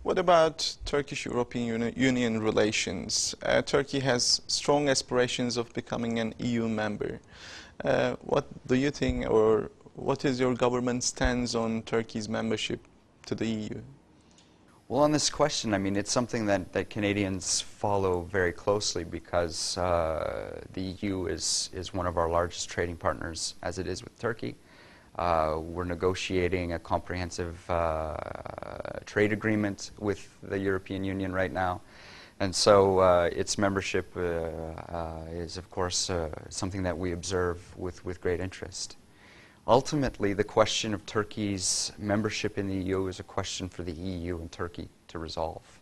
What about Turkish-European Union relations? Turkey has strong aspirations of becoming an EU member. What do you think, or what is your government's stance on Turkey's membership to the EU? Well, on this question, I mean, it's something that Canadians follow very closely because the EU is one of our largest trading partners, as it is with Turkey. We're negotiating a comprehensive trade agreement with the European Union right now. And so its membership is, of course, something that we observe with great interest. Ultimately, the question of Turkey's membership in the EU is a question for the EU and Turkey to resolve.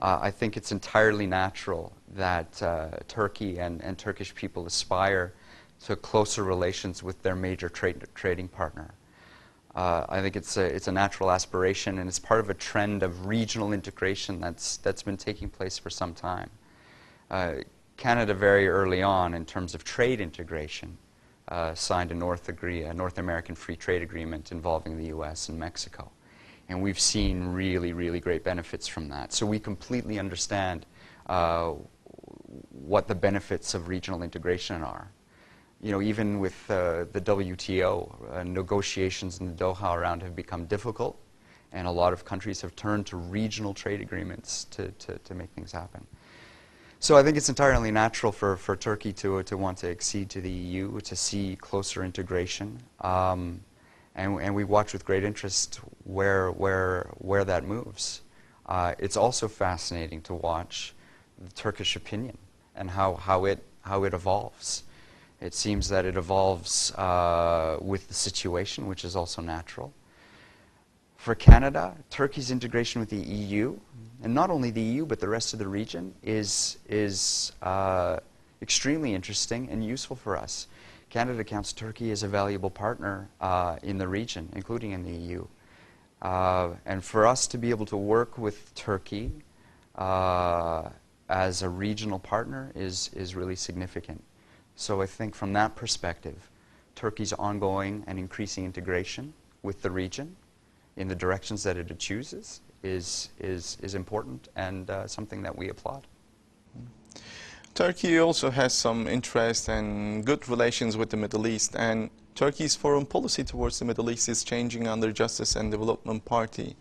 I think it's entirely natural that Turkey and Turkish people aspire to closer relations with their major trading partner. I think it's a natural aspiration, and it's part of a trend of regional integration that's been taking place for some time. Canada, very early on, in terms of trade integration, signed a North American Free Trade Agreement involving the U.S. and Mexico. And we've seen really, really great benefits from that. So we completely understand what the benefits of regional integration are. You know, even with the WTO, negotiations in the Doha round have become difficult, and a lot of countries have turned to regional trade agreements to make things happen. So I think it's entirely natural for Turkey to want to accede to the EU, to see closer integration, and we watch with great interest where that moves. It's also fascinating to watch the Turkish opinion and how it evolves. It seems that it evolves with the situation, which is also natural. For Canada, Turkey's integration with the EU, and not only the EU but the rest of the region, is extremely interesting and useful for us. Canada counts Turkey as a valuable partner in the region, including in the EU. And for us to be able to work with Turkey as a regional partner is really significant. So I think from that perspective, Turkey's ongoing and increasing integration with the region in the directions that it chooses is important and something that we applaud. Turkey also has some interest and good relations with the Middle East, and Turkey's foreign policy towards the Middle East is changing under Justice and Development Party.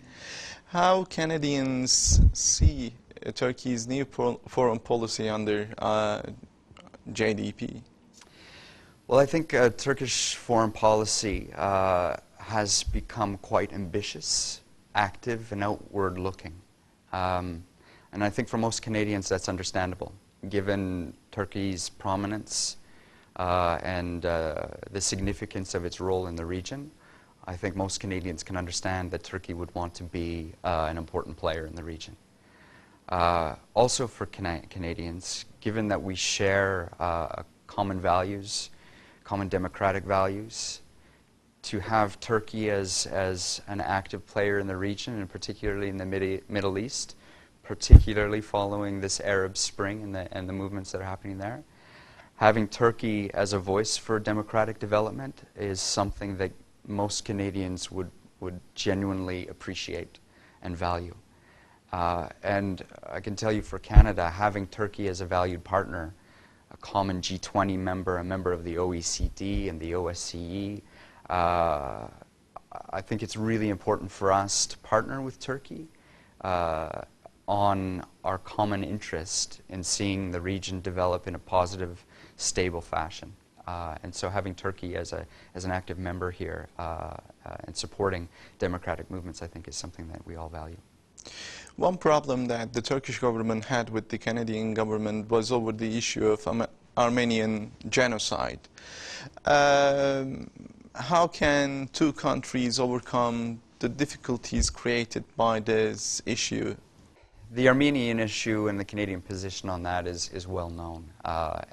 How Canadians see Turkey's new foreign policy under JDP? Well, I think Turkish foreign policy has become quite ambitious, active, and outward-looking. And I think for most Canadians that's understandable, given Turkey's prominence and the significance of its role in the region. I think most Canadians can understand that Turkey would want to be an important player in the region. Also for Canadians, given that we share common values, common democratic values, to have Turkey as an active player in the region, and particularly in the Middle East, particularly following this Arab Spring and the movements that are happening there. Having Turkey as a voice for democratic development is something that most Canadians would genuinely appreciate and value. And I can tell you for Canada, having Turkey as a valued partner, a common G20 member, a member of the OECD and the OSCE, I think it's really important for us to partner with Turkey on our common interest in seeing the region develop in a positive, stable fashion. And so having Turkey as an active member here and supporting democratic movements, I think, is something that we all value. One problem that the Turkish government had with the Canadian government was over the issue of Armenian genocide. How can two countries overcome the difficulties created by this issue? The Armenian issue and the Canadian position on that is well known,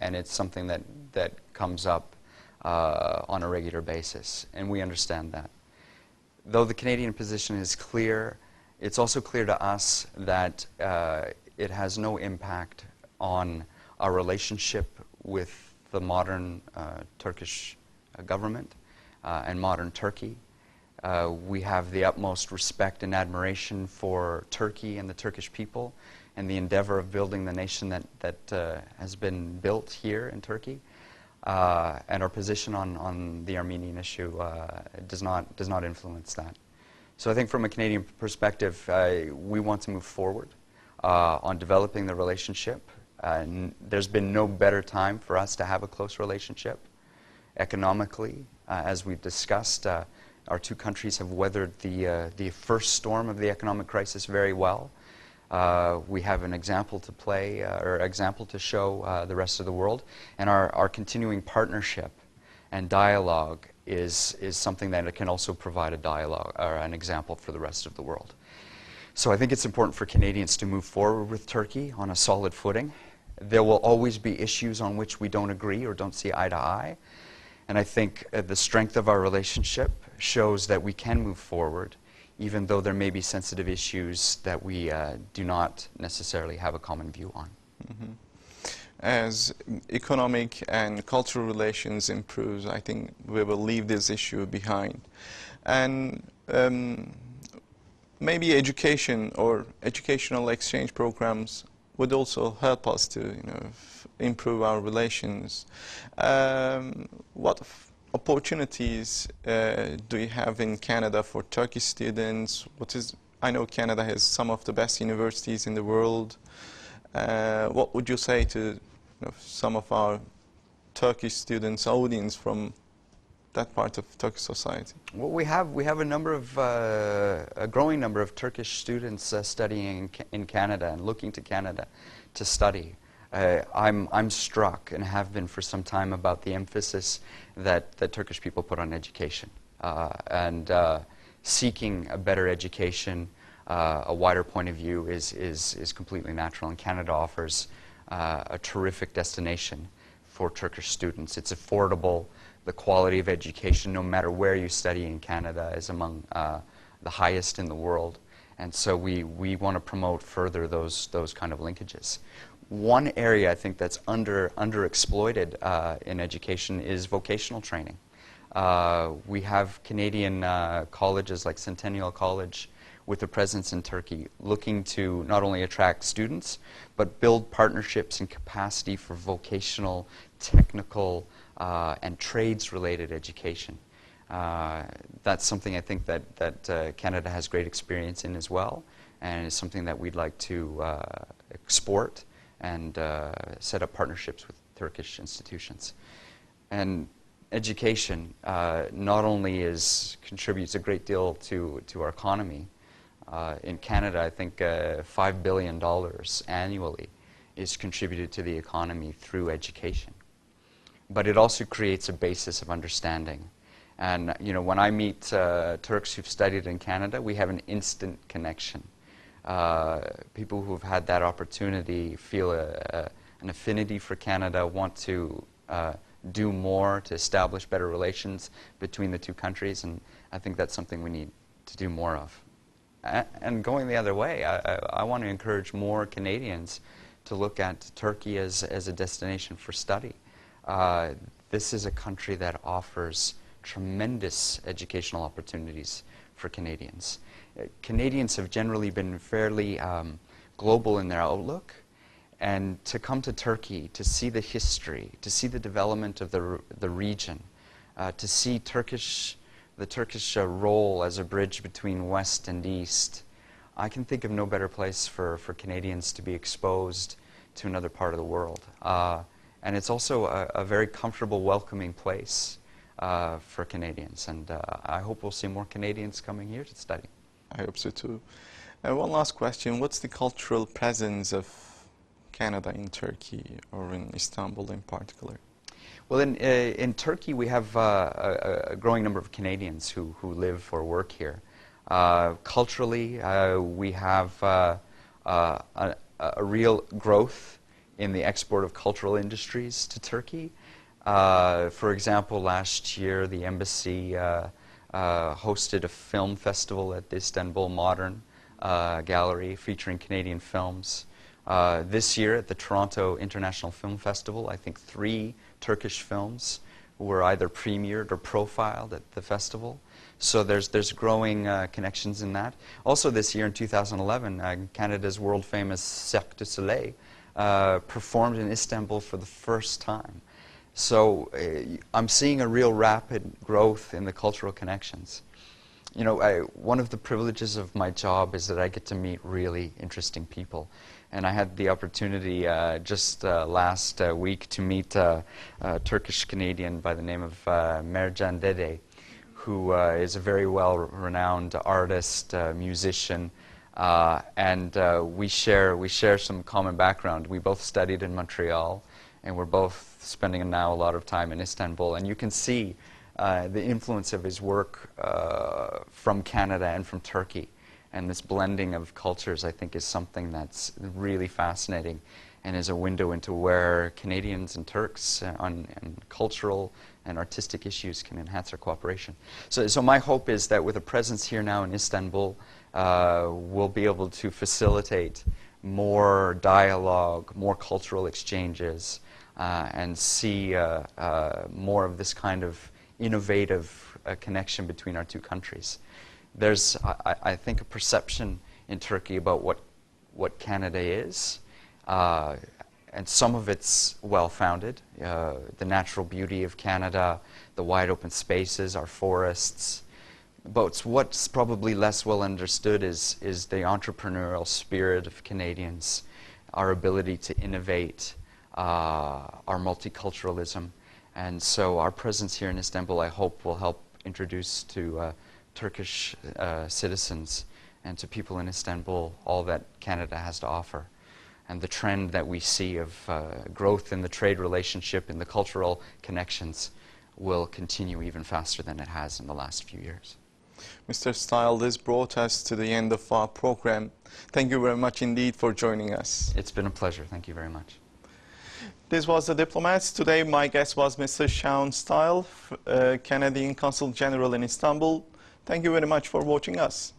and it's something that comes up on a regular basis, and we understand that. Though the Canadian position is clear, it's also clear to us that it has no impact on our relationship with the modern Turkish government and modern Turkey. We have the utmost respect and admiration for Turkey and the Turkish people and the endeavor of building the nation that has been built here in Turkey. And our position on the Armenian issue does not influence that. So I think from a Canadian perspective, we want to move forward on developing the relationship. There's been no better time for us to have a close relationship. Economically, as we've discussed, our two countries have weathered the first storm of the economic crisis very well. We have an example to play, or example to show the rest of the world. And our continuing partnership and dialogue is something that can also provide a dialogue or an example for the rest of the world. So I think it's important for Canadians to move forward with Turkey on a solid footing. There will always be issues on which we don't agree or don't see eye to eye. And I think the strength of our relationship shows that we can move forward, even though there may be sensitive issues that we do not necessarily have a common view on. Mm-hmm. As economic and cultural relations improves, I think we will leave this issue behind. And maybe education or educational exchange programs would also help us to, improve our relations. What opportunities do you have in Canada for Turkish students? I know Canada has some of the best universities in the world. What would you say to some of our Turkish students, audience from that part of Turkish society? Well, we have a number of a growing number of Turkish students studying in Canada and looking to Canada to study. I'm struck and have been for some time about the emphasis that Turkish people put on education and seeking a better education, a wider point of view is completely natural, and Canada offers a terrific destination for Turkish students. It's affordable. The quality of education, no matter where you study in Canada, is among the highest in the world. And so we want to promote further those kind of linkages. One area I think that's underexploited in education is vocational training. We have Canadian colleges like Centennial College with a presence in Turkey, looking to not only attract students, but build partnerships and capacity for vocational, technical, and trades-related education. That's something I think that Canada has great experience in as well, and is something that we'd like to export and set up partnerships with Turkish institutions. And education not only contributes a great deal to our economy. In Canada, I think $5 billion annually is contributed to the economy through education. But it also creates a basis of understanding. And when I meet Turks who've studied in Canada, we have an instant connection. People who've had that opportunity feel an affinity for Canada, want to do more to establish better relations between the two countries, and I think that's something we need to do more of. And going the other way, I want to encourage more Canadians to look at Turkey as a destination for study. This is a country that offers tremendous educational opportunities for Canadians. Canadians have generally been fairly global in their outlook, and to come to Turkey, to see the history, to see the development of the region, to see the Turkish role as a bridge between West and East, I can think of no better place for Canadians to be exposed to another part of the world. And it's also a very comfortable, welcoming place for Canadians. And I hope we'll see more Canadians coming here to study. I hope so too. One last question. What's the cultural presence of Canada in Turkey, or in Istanbul in particular? Well, in Turkey, we have a growing number of Canadians who live or work here. Culturally, we have a real growth in the export of cultural industries to Turkey. For example, last year, the embassy hosted a film festival at the Istanbul Modern Gallery featuring Canadian films. This year at the Toronto International Film Festival, I think 3 Turkish films were either premiered or profiled at the festival. So there's growing connections in that. Also this year in 2011, Canada's world-famous Cirque du Soleil performed in Istanbul for the first time. So I'm seeing a real rapid growth in the cultural connections. You know, one of the privileges of my job is that I get to meet really interesting people. And I had the opportunity just last week to meet a Turkish-Canadian by the name of Mercan Dede, who is a very well-renowned artist, musician, and we share some common background. We both studied in Montreal, and we're both spending now a lot of time in Istanbul. And you can see the influence of his work from Canada and from Turkey. And this blending of cultures, I think, is something that's really fascinating and is a window into where Canadians and Turks on cultural and artistic issues can enhance our cooperation. So my hope is that with a presence here now in Istanbul, we'll be able to facilitate more dialogue, more cultural exchanges, and see more of this kind of innovative connection between our two countries. There's, I think, a perception in Turkey about what Canada is, and some of it's well-founded. The natural beauty of Canada, the wide open spaces, our forests. But what's probably less well understood is the entrepreneurial spirit of Canadians, our ability to innovate, our multiculturalism. And so our presence here in Istanbul, I hope, will help introduce to Turkish citizens and to people in Istanbul all that Canada has to offer. And the trend that we see of growth in the trade relationship, in the cultural connections, will continue even faster than it has in the last few years. Mr. Style, this brought us to the end of our program. Thank you very much indeed for joining us. It's been a pleasure. Thank you very much. This was the Diplomats. Today my guest was Mr. Shaun Style, Canadian Consul General in Istanbul. Thank you very much for watching us.